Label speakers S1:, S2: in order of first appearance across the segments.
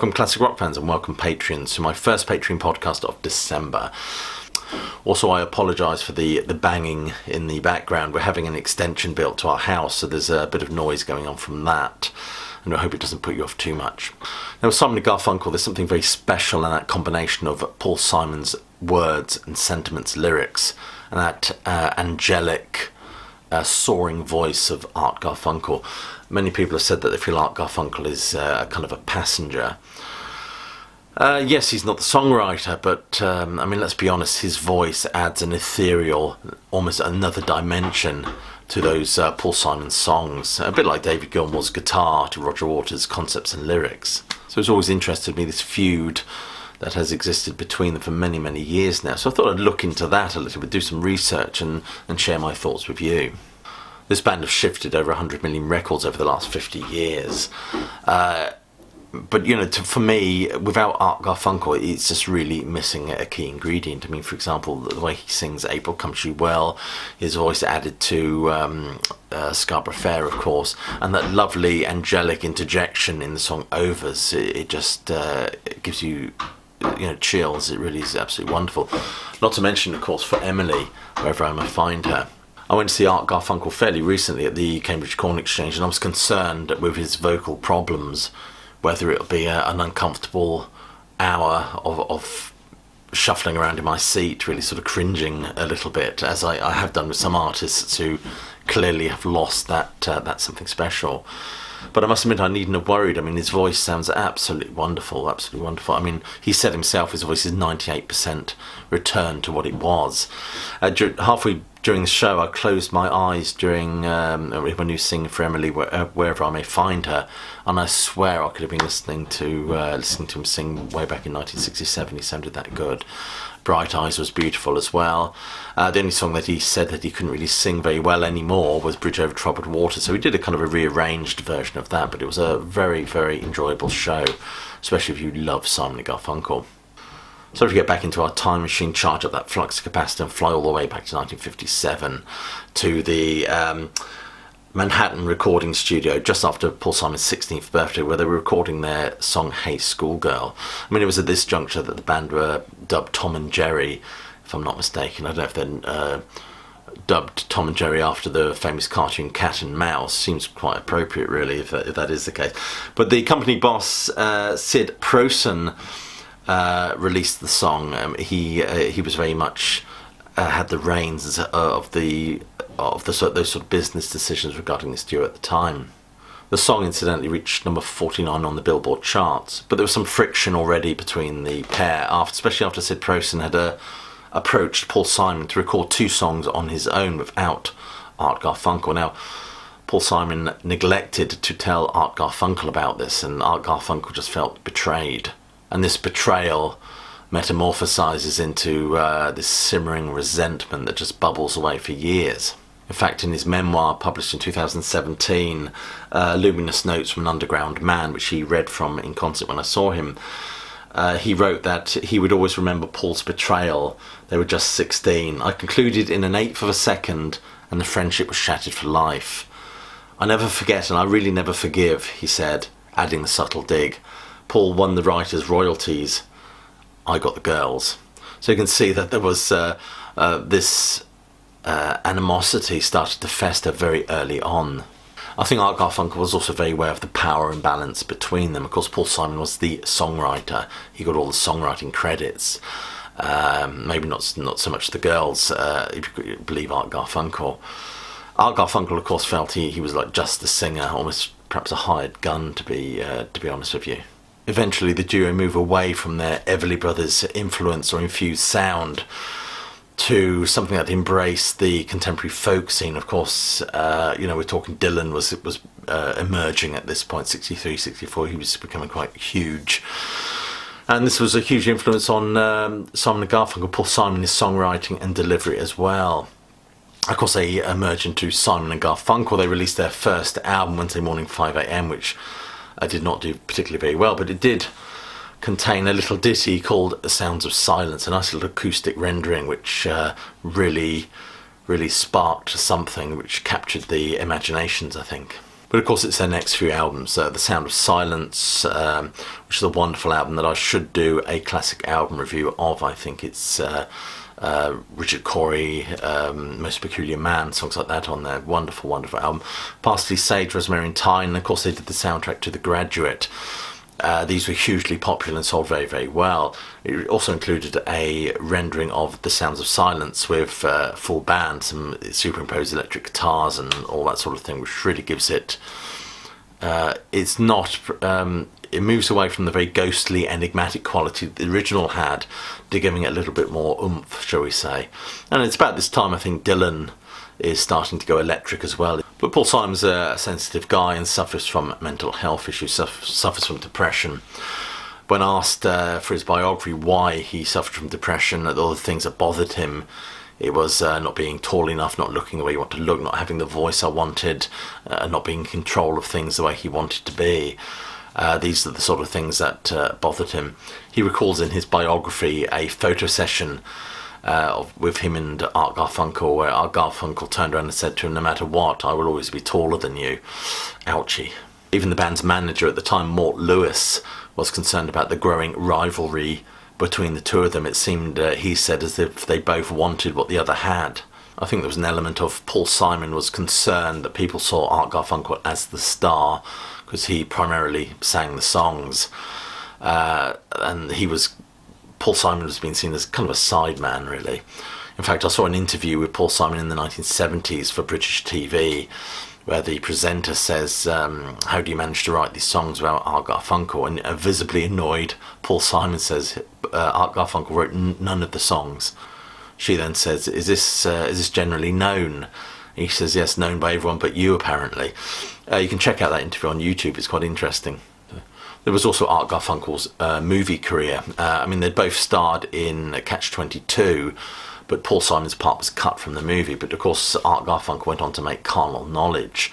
S1: Welcome classic rock fans and welcome Patreons to my first Patreon podcast of December. Also, I apologise for the banging in the background. We're having an extension built to our house, so there's a bit of noise going on from that, and I hope it doesn't put you off too much. Now, with Simon and Garfunkel, there's something very special in that combination of Paul Simon's words and sentiments, lyrics, and that angelic, soaring voice of Art Garfunkel. Many people have said that they feel Art Garfunkel is kind of a passenger. Yes, he's not the songwriter, but let's be honest, his voice adds an ethereal, almost another dimension to those Paul Simon songs, a bit like David Gilmour's guitar to Roger Waters' concepts and lyrics. So it's always interested me, this feud that has existed between them for many, many years now. So I thought I'd look into that a little bit, do some research and share my thoughts with you. This band have shifted over 100 million records over the last 50 years. But, for me, without Art Garfunkel, it's just really missing a key ingredient. I mean, for example, the way he sings April Comes You Well, his voice added to Scarborough Fair, of course, and that lovely angelic interjection in the song Overs, it just it gives you, chills. It really is absolutely wonderful. Not to mention, of course, for Emily, wherever I may find her. I went to see Art Garfunkel fairly recently at the Cambridge Corn Exchange, and I was concerned with his vocal problems, whether it'll be an uncomfortable hour of shuffling around in my seat, really sort of cringing a little bit, as I have done with some artists who clearly have lost that something special. But I must admit, I needn't have worried. I mean, his voice sounds absolutely wonderful, absolutely wonderful. I mean, he said himself his voice is 98% returned to what it was. Halfway during the show, I closed my eyes during when he was singing for Emily, wherever I may find her, and I swear I could have been listening to him sing way back in 1967. He sounded that good. Bright Eyes was beautiful as well. The only song that he said that he couldn't really sing very well anymore was Bridge Over Troubled Water, so he did a kind of a rearranged version of that, but it was a very, very enjoyable show, especially if you love Simon and Garfunkel. So if we get back into our time machine, charge up that flux capacitor and fly all the way back to 1957 to the Manhattan recording studio just after Paul Simon's 16th birthday, where they were recording their song Hey Schoolgirl. I mean, it was at this juncture that the band were dubbed Tom and Jerry, if I'm not mistaken. I don't know if they're dubbed Tom and Jerry after the famous cartoon Cat and Mouse. Seems quite appropriate, really, if that is the case. But the company boss, Sid Prosen, released the song. He was very much had the reins of those sort of business decisions regarding this duo at the time. The song incidentally reached number 49 on the Billboard charts, but there was some friction already between the pair, especially after Sid Prosen had approached Paul Simon to record 2 songs on his own without Art Garfunkel. Now, Paul Simon neglected to tell Art Garfunkel about this, and Art Garfunkel just felt betrayed. And this betrayal metamorphosizes into this simmering resentment that just bubbles away for years. In fact, in his memoir published in 2017, Luminous Notes from an Underground Man, which he read from in concert when I saw him, he wrote that he would always remember Paul's betrayal. They were just 16. I concluded in an eighth of a second, and the friendship was shattered for life. I never forget, and I really never forgive, he said, adding the subtle dig. Paul won the writers' royalties. I got the girls. So you can see that there was this animosity started to fester very early on. I think Art Garfunkel was also very aware of the power imbalance between them. Of course, Paul Simon was the songwriter. He got all the songwriting credits. Maybe not so much the girls, if you could believe Art Garfunkel. Art Garfunkel, of course, felt he was like just the singer, almost perhaps a hired gun, to be honest with you. Eventually, the duo move away from their Everly Brothers influence or infused sound to something that embraced the contemporary folk scene. Of course, we're talking Dylan was emerging at this point, 63, 64. He was becoming quite huge. And this was a huge influence on Simon and Garfunkel, Paul Simon, his songwriting and delivery as well. Of course, they emerged into Simon and Garfunkel. They released their first album, Wednesday Morning 5 a.m., which did not do particularly very well, but it did contain a little ditty called Sounds of Silence, a nice little acoustic rendering which really sparked something which captured the imaginations, I think. But of course, it's their next few albums. The Sound of Silence, which is a wonderful album that I should do a classic album review of. I think it's Richard Cory, Most Peculiar Man, songs like that on there. Wonderful, wonderful album. Parsley, Sage, Rosemary and Thyme, and of course they did the soundtrack to The Graduate. These were hugely popular and sold very, very well. It also included a rendering of The Sounds of Silence with full band, some superimposed electric guitars and all that sort of thing, which really gives it... it's not... it moves away from the very ghostly, enigmatic quality the original had to giving it a little bit more oomph, shall we say. And it's about this time I think Dylan is starting to go electric as well. But Paul Simon's a sensitive guy and suffers from mental health issues, suffers from depression. When asked for his biography why he suffered from depression, all the things that bothered him, it was not being tall enough, not looking the way he wanted to look, not having the voice I wanted, not being in control of things the way he wanted to be. These are the sort of things that bothered him. He recalls in his biography a photo session with him and Art Garfunkel, where Art Garfunkel turned around and said to him, "No matter what, I will always be taller than you." Ouchie. Even the band's manager at the time, Mort Lewis, was concerned about the growing rivalry between the two of them. It seemed, he said, as if they both wanted what the other had. I think there was an element of Paul Simon was concerned that people saw Art Garfunkel as the star because he primarily sang the songs, and Paul Simon was being seen as kind of a sideman, really. In fact, I saw an interview with Paul Simon in the 1970s for British TV, where the presenter says, "How do you manage to write these songs about Art Garfunkel?" And a visibly annoyed Paul Simon says, "Art Garfunkel wrote none of the songs." She then says, "Is this generally known?" He says, "Yes, known by everyone but you, apparently." You can check out that interview on YouTube. It's quite interesting. There was also Art Garfunkel's movie career. I mean, they both starred in Catch-22, but Paul Simon's part was cut from the movie. But of course, Art Garfunkel went on to make Carnal Knowledge.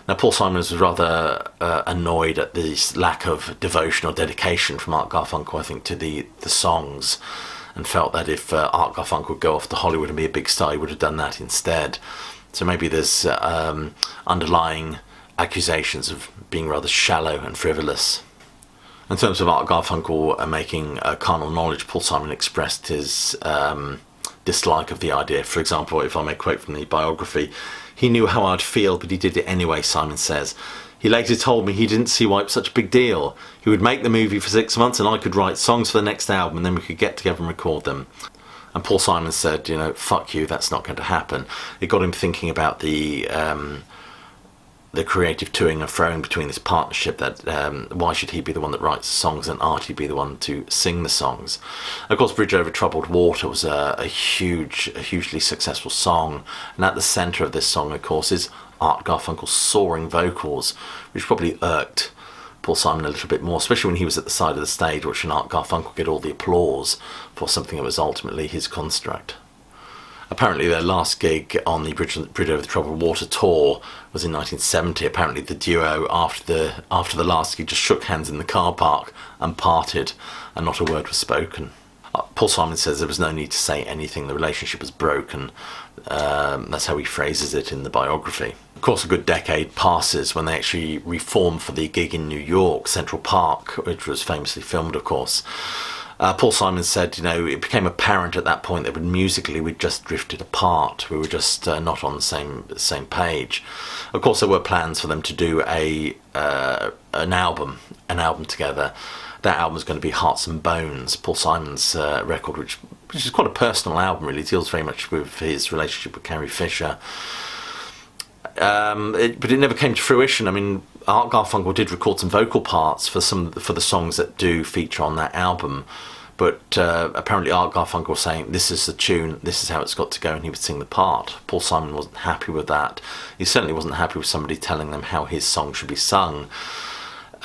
S1: Now, Paul Simon was rather annoyed at this lack of devotion or dedication from Art Garfunkel, I think, to the songs, and felt that if Art Garfunkel would go off to Hollywood and be a big star, he would have done that instead. So maybe there's underlying accusations of being rather shallow and frivolous. In terms of Art Garfunkel making Carnal Knowledge, Paul Simon expressed his dislike of the idea. For example, if I may quote from the biography, "He knew how I'd feel, but he did it anyway," Simon says. "He later told me he didn't see why it was such a big deal. He would make the movie for 6 months and I could write songs for the next album and then we could get together and record them." And Paul Simon said, "Fuck you, that's not going to happen." It got him thinking about the creative toing and froing between this partnership, that why should he be the one that writes the songs and Artie be the one to sing the songs. Of course, Bridge Over Troubled Water was a hugely successful song, and at the centre of this song, of course, is Art Garfunkel's soaring vocals, which probably irked Paul Simon a little bit more, especially when he was at the side of the stage watching Art Garfunkel get all the applause for something that was ultimately his construct. Apparently their last gig on the Bridge Over the Troubled Water tour was in 1970. Apparently the duo, after the last gig, just shook hands in the car park and parted, and not a word was spoken. Paul Simon says there was no need to say anything, the relationship was broken. That's how he phrases it in the biography. Of course, a good decade passes when they actually reformed for the gig in New York, Central Park, which was famously filmed, of course. Paul Simon said, it became apparent at that point that musically we'd just drifted apart. We were just not on the same page. Of course, there were plans for them to do an album together. That album was going to be Hearts and Bones, Paul Simon's record, which is quite a personal album, really. It deals very much with his relationship with Carrie Fisher. But it never came to fruition. I mean, Art Garfunkel did record some vocal parts for the songs that do feature on that album, but apparently Art Garfunkel was saying, "This is the tune, this is how it's got to go," and he would sing the part. Paul Simon wasn't happy with that. He certainly wasn't happy with somebody telling them how his song should be sung.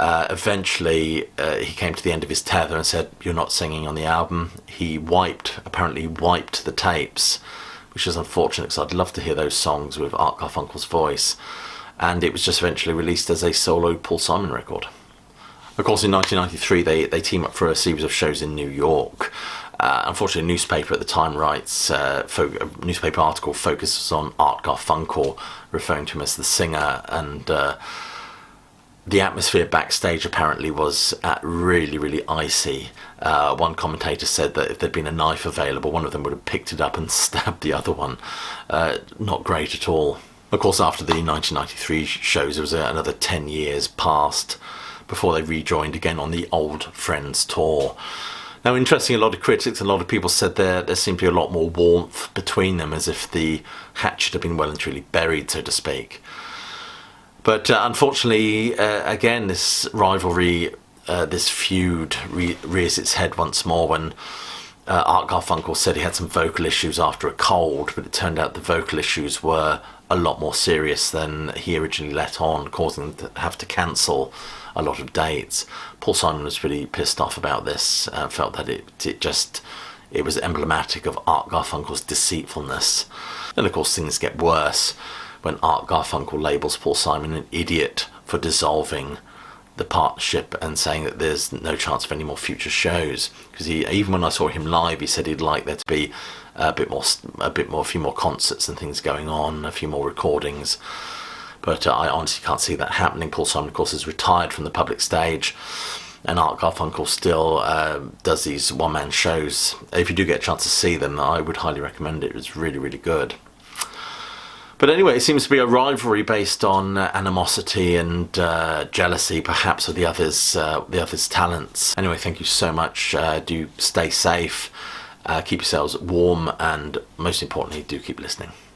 S1: Eventually, he came to the end of his tether and said, "You're not singing on the album." He apparently wiped the tapes, which is unfortunate because I'd love to hear those songs with Art Garfunkel's voice. And it was just eventually released as a solo Paul Simon record. Of course, in 1993, they team up for a series of shows in New York. Unfortunately, a newspaper at the time writes, a newspaper article focuses on Art Garfunkel, referring to him as the singer, and The atmosphere backstage apparently was really, really icy. One commentator said that if there'd been a knife available, one of them would have picked it up and stabbed the other one. Not great at all. Of course, after the 1993 shows, there was another 10 years passed before they rejoined again on the Old Friends tour. Now, interesting, a lot of critics, a lot of people said there seemed to be a lot more warmth between them, as if the hatchet had been well and truly buried, so to speak. But unfortunately, again, this rivalry, this feud rears its head once more when Art Garfunkel said he had some vocal issues after a cold, but it turned out the vocal issues were a lot more serious than he originally let on, causing them to have to cancel a lot of dates. Paul Simon was pretty pissed off about this, felt that it was emblematic of Art Garfunkel's deceitfulness. And of course things get worse when Art Garfunkel labels Paul Simon an idiot for dissolving the partnership and saying that there's no chance of any more future shows. Because even when I saw him live, he said he'd like there to be a few more concerts and things going on, a few more recordings. But I honestly can't see that happening. Paul Simon, of course, is retired from the public stage, and Art Garfunkel still does these one-man shows. If you do get a chance to see them, I would highly recommend it. It's really, really good. But anyway, it seems to be a rivalry based on animosity and jealousy, perhaps, of the others' talents. Anyway, thank you so much. Do stay safe, keep yourselves warm, and most importantly, do keep listening.